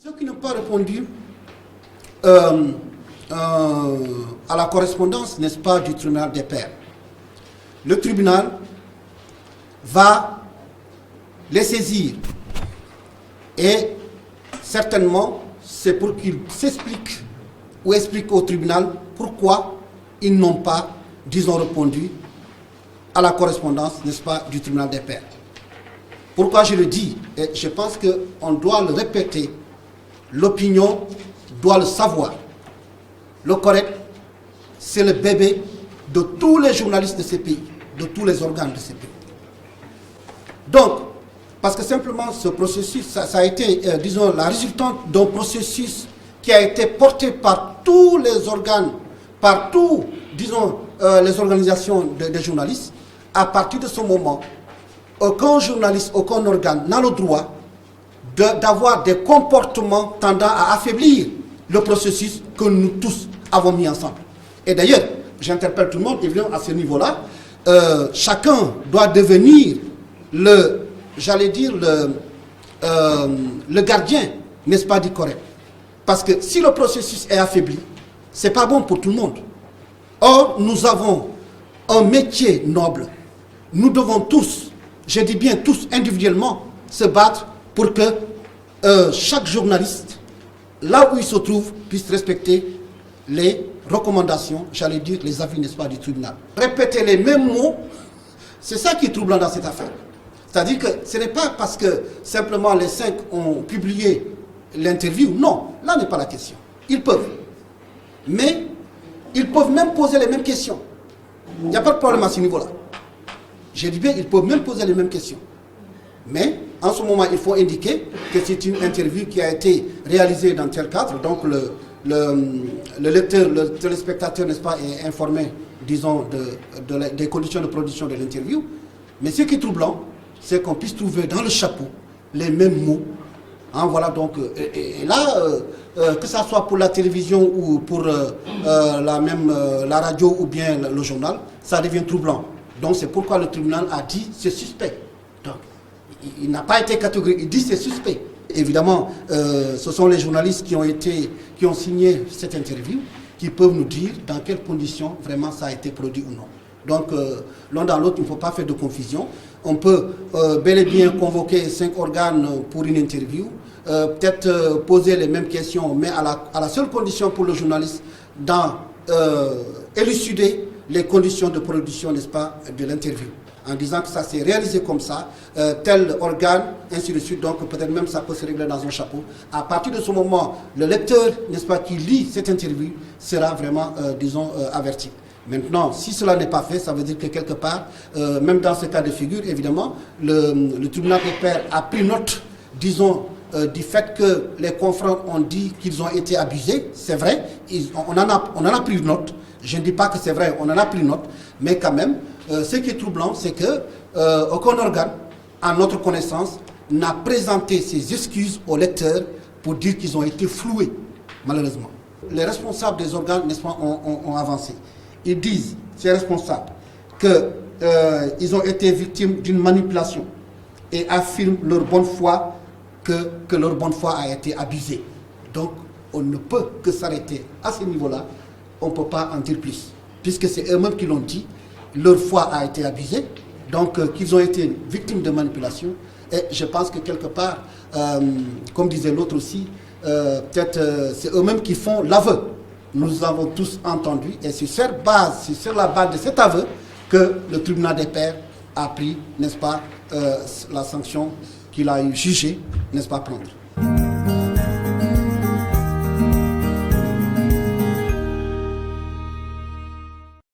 Ceux qui n'ont pas répondu à la correspondance, n'est-ce pas, du tribunal des pairs, le tribunal va les saisir et certainement c'est pour qu'ils s'expliquent ou expliquent au tribunal pourquoi ils n'ont pas, disons, répondu à la correspondance, n'est-ce pas, du tribunal des pairs. Pourquoi je le dis? Et je pense qu'on doit le répéter, l'opinion doit le savoir. Le correct, c'est le bébé de tous les journalistes de ces pays, de tous les organes de ces pays. Donc, parce que simplement ce processus, ça a été, disons, la résultante d'un processus qui a été porté par tous les organes, par tous, disons, les organisations des journalistes. À partir de ce moment, aucun journaliste, aucun organe n'a le droit d'avoir des comportements tendant à affaiblir le processus que nous tous avons mis ensemble. Et d'ailleurs, j'interpelle tout le monde, évidemment, à ce niveau-là, chacun doit devenir le gardien, n'est-ce pas, du correct. Parce que si le processus est affaibli, ce n'est pas bon pour tout le monde. Or, nous avons un métier noble. Nous devons tous, je dis bien tous individuellement, se battre pour que chaque journaliste, là où il se trouve, puisse respecter les recommandations, j'allais dire les avis, n'est-ce pas, du tribunal. Répéter les mêmes mots, c'est ça qui est troublant dans cette affaire. C'est-à-dire que ce n'est pas parce que simplement les 5 ont publié l'interview. Non, là n'est pas la question. Ils peuvent. Mais ils peuvent même poser les mêmes questions. Il n'y a pas de problème à ce niveau-là. J'ai dit bien, ils peuvent même poser les mêmes questions. Mais en ce moment, il faut indiquer que c'est une interview qui a été réalisée dans tel cadre. Donc le lecteur, le téléspectateur, n'est-ce pas, est informé, disons, des conditions de production de l'interview. Mais ce qui est troublant, c'est qu'on puisse trouver dans le chapeau les mêmes mots. Hein, voilà, donc, et là, que ce soit pour la télévision ou pour la radio ou bien le journal, ça devient troublant. Donc c'est pourquoi le tribunal a dit c'est suspect. Donc il n'a pas été catégorique, il dit c'est suspect. Évidemment, ce sont les journalistes qui ont signé cette interview qui peuvent nous dire dans quelles conditions vraiment ça a été produit ou non. Donc l'un dans l'autre, il ne faut pas faire de confusion. On peut bel et bien convoquer 5 organes pour une interview, peut-être poser les mêmes questions, mais à la seule condition pour le journaliste d'élucider les conditions de production, n'est-ce pas, de l'interview, en disant que ça s'est réalisé comme ça, tel organe, ainsi de suite, donc peut-être même ça peut se régler dans un chapeau. À partir de ce moment, le lecteur, n'est-ce pas, qui lit cette interview sera vraiment, disons, averti. Maintenant, si cela n'est pas fait, ça veut dire que quelque part, même dans ce cas de figure, évidemment, le tribunal des pairs a pris note, disons, du fait que les confrères ont dit qu'ils ont été abusés. C'est vrai, on en a pris note. Je ne dis pas que c'est vrai, on en a pris note, mais quand même, ce qui est troublant, c'est que aucun organe, à notre connaissance, n'a présenté ses excuses aux lecteurs pour dire qu'ils ont été floués, malheureusement. Les responsables des organes, n'est-ce pas, ont avancé. Ils disent, ces responsables, qu'ils ont été victimes d'une manipulation et affirment leur bonne foi, que leur bonne foi a été abusée. Donc, on ne peut que s'arrêter à ce niveau-là. On ne peut pas en dire plus, puisque c'est eux-mêmes qui l'ont dit, leur foi a été abusée, donc qu'ils ont été victimes de manipulation, et je pense que quelque part, comme disait l'autre aussi, peut-être c'est eux-mêmes qui font l'aveu. Nous avons tous entendu, et c'est sur la base de cet aveu que le tribunal des pairs a pris, n'est-ce pas, la sanction qu'il a jugé, n'est-ce pas, prendre.